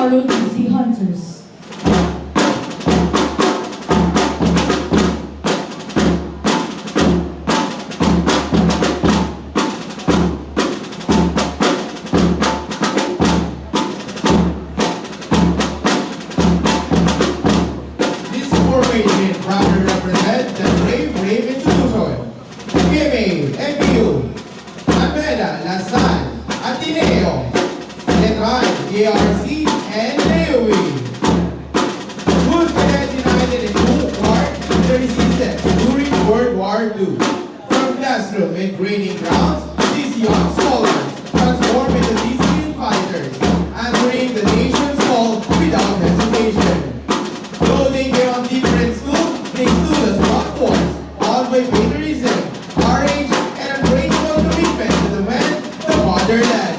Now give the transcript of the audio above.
ROTC Hunters. This formation proudly represents the brave institution. PMA, MPU, Almeda, La Salle, Ateneo, Letran, JRC, and NAOE. School Cadets United in took part in the resistance during World War II. From classroom and training grounds, these young scholars transformed into disciplined fighters, answering the nation's call without hesitation. Though they came on different schools, they stood as one force, all by patriotism, courage, and unbreakable commitment to the man, the fatherland.